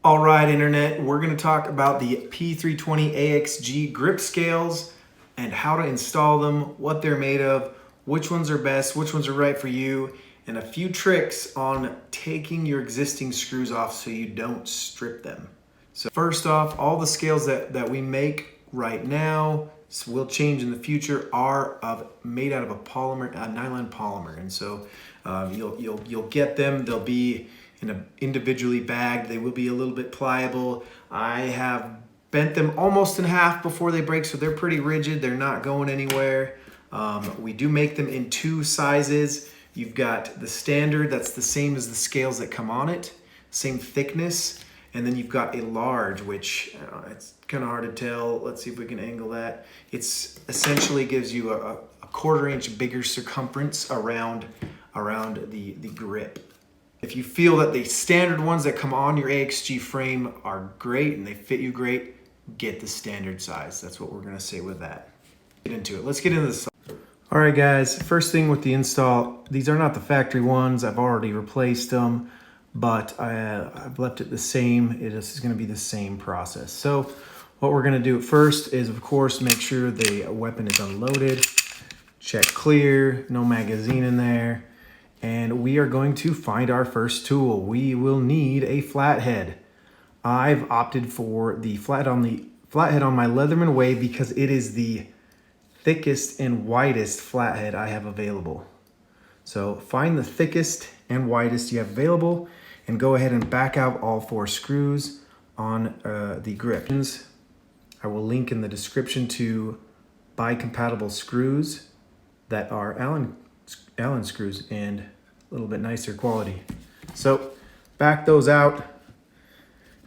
All right, Internet, we're going to talk about the P320 AXG Grip Scales and how to install them, what they're made of, which ones are best, which ones are right for you, and a few tricks on taking your existing screws off so you don't strip them. So first off, all the scales that we make right now, will change in the future, are made out of a nylon polymer, and so you'll get them. They'll be individually bagged. They will be a little bit pliable. I have bent them almost in half before they break, so they're pretty rigid. They're not going anywhere. We do make them in two sizes. You've got the standard, that's the same as the scales that come on it, same thickness. And then you've got a large, which it's kind of hard to tell. Let's see if we can angle that. It's essentially gives you a 1/4 inch bigger circumference around the grip. If you feel that the standard ones that come on your AXG frame are great and they fit you great, get the standard size. That's what we're gonna say with that. Get into it. Let's get into this. All right, guys, first thing with the install, these are not the factory ones. I've already replaced them, but I've left it the same. It is gonna be the same process. So what we're gonna do first is, of course, make sure the weapon is unloaded. Check clear, no magazine in there. And we are going to find our first tool. We will need a flathead. I've opted for the flathead on my Leatherman Wave because it is the thickest and widest flathead I have available. So find the thickest and widest you have available and go ahead and back out all 4 screws on the grip. I will link in the description to buy compatible screws that are Allen screws and a little bit nicer quality. So back those out.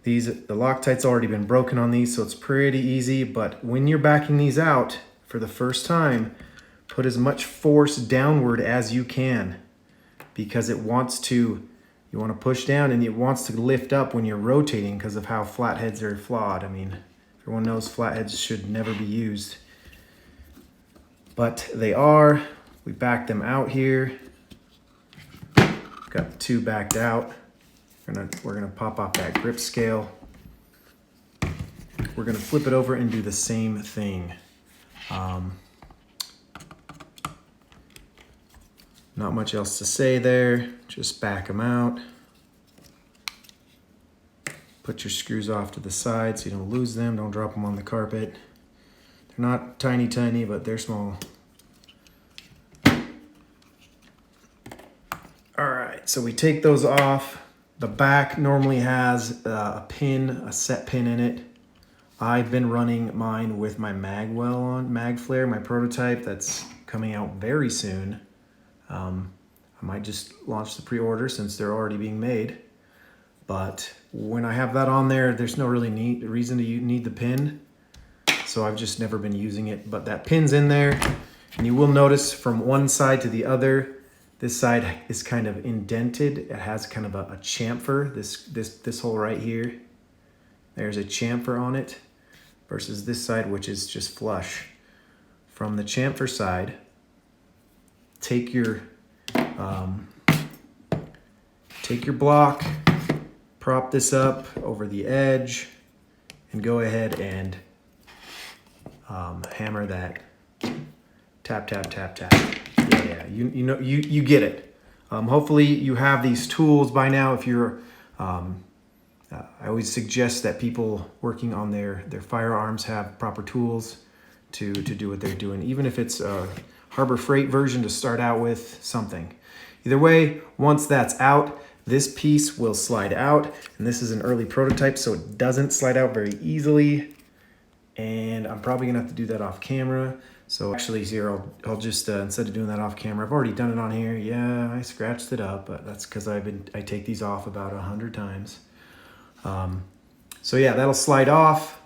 The Loctite's already been broken on these, so it's pretty easy, but when you're backing these out for the first time, put as much force downward as you can because you want to push down and it wants to lift up when you're rotating because of how flatheads are flawed. I mean, everyone knows flatheads should never be used, but they are. We back them out here. Got the 2 backed out. We're gonna pop off that grip scale. We're gonna flip it over and do the same thing. Not much else to say there. Just back them out. Put your screws off to the side so you don't lose them. Don't drop them on the carpet. They're not tiny, but they're small. All right, so we take those off. The back normally has a set pin in it. I've been running mine with my mag flare, my prototype that's coming out very soon. I might just launch the pre-order since they're already being made. But when I have that on there, there's no really reason to need the pin. So I've just never been using it, but that pin's in there. And you will notice from one side to the other, this side is kind of indented. It has kind of a chamfer, this hole right here. There's a chamfer on it versus this side, which is just flush. From the chamfer side, take your block, prop this up over the edge, and go ahead and hammer that. Tap, tap, tap, tap. Yeah, you get it. Hopefully you have these tools by now. If you're, I always suggest that people working on their firearms have proper tools to do what they're doing, even if it's a Harbor Freight version to start out with, something. Either way, once that's out, this piece will slide out, and this is an early prototype, so it doesn't slide out very easily, and I'm probably gonna have to do that off camera. So actually here, I'll just, instead of doing that off camera, I've already done it on here. Yeah, I scratched it up, but that's because I take these off about 100 times. So yeah, that'll slide off.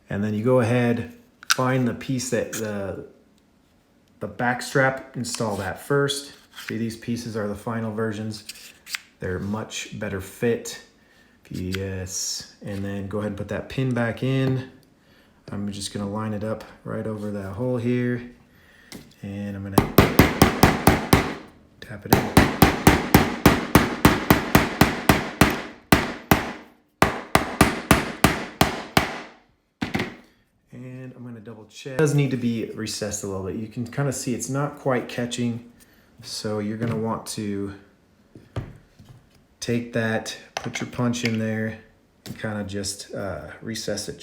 And then you go ahead, find the piece that, the backstrap, install that first. See, these pieces are the final versions. They're much better fit. Yes, and then go ahead and put that pin back in. I'm just gonna line it up right over that hole here, and I'm gonna tap it in. to double check. It does need to be recessed a little bit. You can kind of see it's not quite catching. So you're going to want to take that, put your punch in there, and kind of just recess it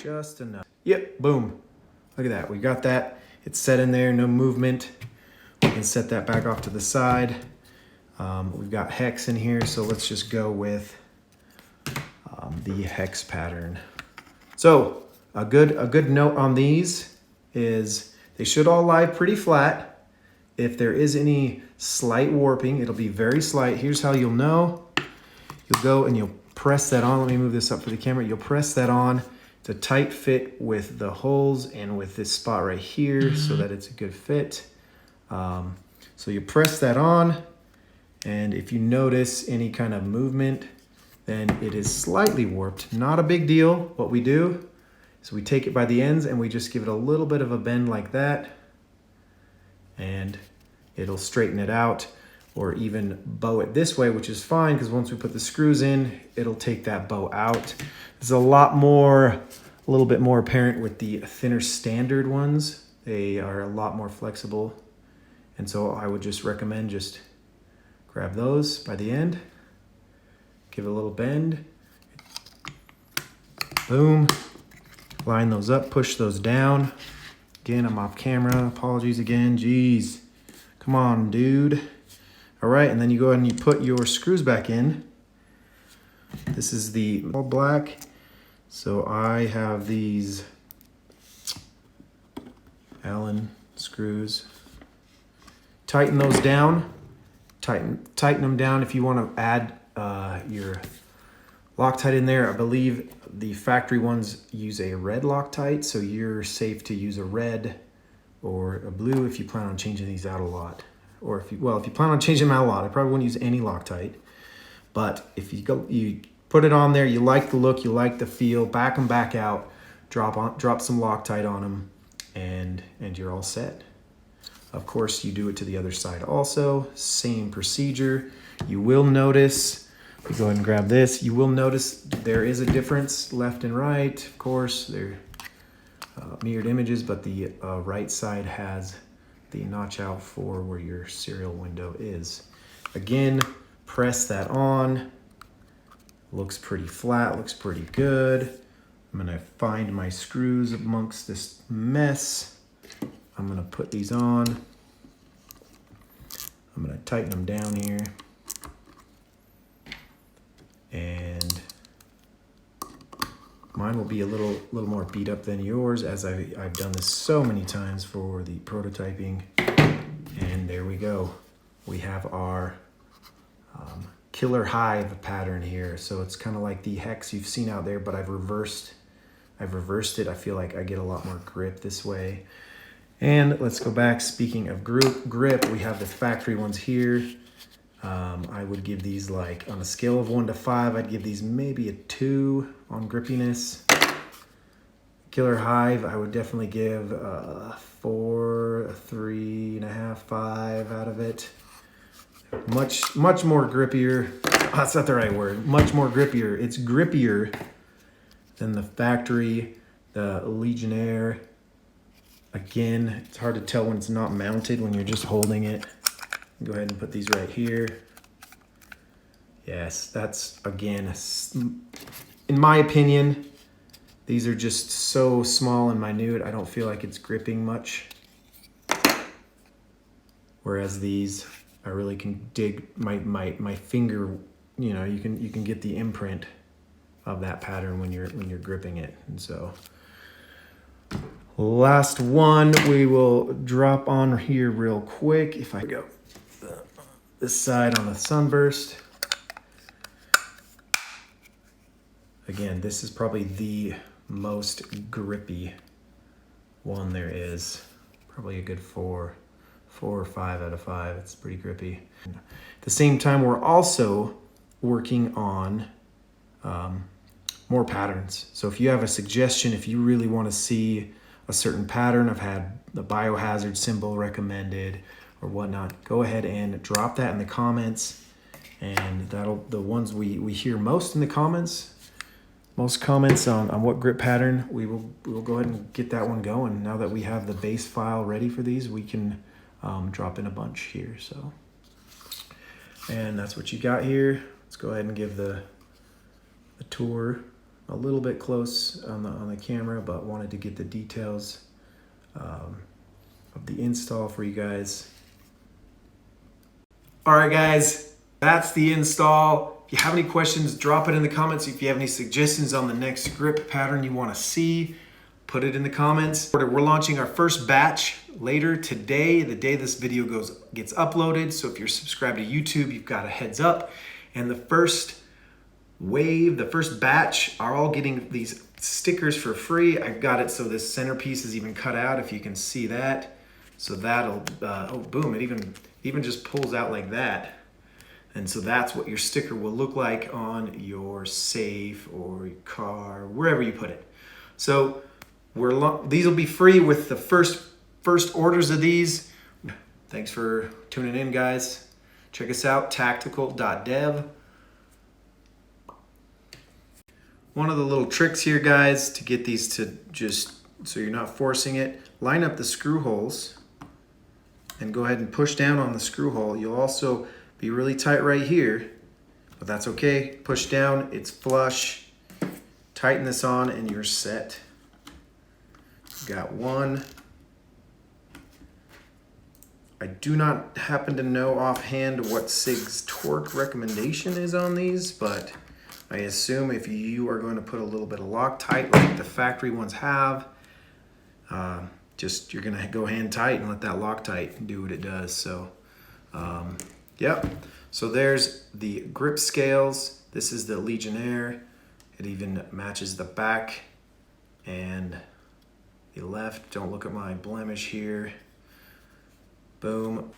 just enough. Yep, boom. Look at that. We got that. It's set in there, no movement. We can set that back off to the side. We've got hex in here, so let's just go with the hex pattern. So a good note on these is they should all lie pretty flat. If there is any slight warping, it'll be very slight. Here's how you'll know. You'll go and you'll press that on. Let me move this up for the camera. You'll press that on. It's a tight fit with the holes and with this spot right here so that it's a good fit. So you press that on, and if you notice any kind of movement, then it is slightly warped. Not a big deal. What we do is we take it by the ends and we just give it a little bit of a bend like that, and it'll straighten it out, or even bow it this way, which is fine because once we put the screws in, it'll take that bow out. It's a little bit more apparent with the thinner standard ones. They are a lot more flexible. And so I would just recommend just grab those by the end, give it a little bend, boom, line those up, push those down. Again, I'm off camera, apologies again, geez. Come on, dude. All right, and then you go ahead and you put your screws back in. This is the all black. So I have these Allen screws. Tighten those down. Tighten them down if you want to add your Loctite in there. I believe the factory ones use a red Loctite, so you're safe to use a red or a blue if you plan on changing these out a lot. Or if you plan on changing them out a lot, I probably wouldn't use any Loctite. But if you put it on there, you like the look, you like the feel, back them back out, drop some Loctite on them, and you're all set. Of course, you do it to the other side also, same procedure. You will notice, we go ahead and grab this, you will notice there is a difference left and right. Of course, they're mirrored images, but the right side has the notch out for where your serial window is. Again, press that on. Looks pretty flat, looks pretty good. I'm gonna find my screws amongst this mess. I'm gonna put these on. I'm gonna tighten them down here. And mine will be a little more beat up than yours, as I've done this so many times for the prototyping. And there we go. We have our killer hive pattern here. So it's kind of like the hex you've seen out there, but I've reversed it. I feel like I get a lot more grip this way. And let's go back. Speaking of grip, we have the factory ones here. I would give these, like, on a scale of 1 to 5, I'd give these maybe a 2 on grippiness. Killer Hive, I would definitely give a 4, a 3.5, 5 out of it. Much more grippier. Oh, that's not the right word. Much more grippier. It's grippier than the factory, the Legionnaire. Again, it's hard to tell when it's not mounted, when you're just holding it. Go ahead and put these right here. Yes, that's, again, in my opinion, these are just so small and minute, I don't feel like it's gripping much. Whereas these, I really can dig my finger, you know, you can get the imprint of that pattern when you're gripping it. And so last one we will drop on here real quick. If I go this side on the Sunburst. Again, this is probably the most grippy one there is. Probably a good 4 or 5 out of 5. It's pretty grippy. At the same time, we're also working on more patterns. So if you have a suggestion, if you really want to see a certain pattern, I've had the biohazard symbol recommended or whatnot, go ahead and drop that in the comments, and the ones we hear most in the comments, most comments on what grip pattern. We will go ahead and get that one going. Now that we have the base file ready for these, we can drop in a bunch here. So, and that's what you got here. Let's go ahead and give the tour a little bit close on the camera, but wanted to get the details of the install for you guys. All right, guys, that's the install. If you have any questions, drop it in the comments. If you have any suggestions on the next grip pattern you want to see, put it in the comments. We're launching our first batch later today, the day this video gets uploaded. So if you're subscribed to YouTube, you've got a heads up. And the first wave, the first batch are all getting these stickers for free. I've got it so this centerpiece is even cut out, if you can see that. So that'll, oh boom, it even just pulls out like that. And so that's what your sticker will look like on your safe or your car, wherever you put it. So these will be free with the first orders of these. Thanks for tuning in, guys. Check us out, tactical.dev. One of the little tricks here, guys, to get these to just, so you're not forcing it, line up the screw holes and go ahead and push down on the screw hole. You'll also be really tight right here, but that's okay. Push down, it's flush. Tighten this on and you're set. Got one. I do not happen to know offhand what SIG's torque recommendation is on these, but I assume if you are going to put a little bit of Loctite like the factory ones have, you're gonna go hand tight and let that Loctite do what it does. So, yep. So there's the grip scales. This is the Legionnaire. It even matches the back and the left. Don't look at my blemish here. Boom.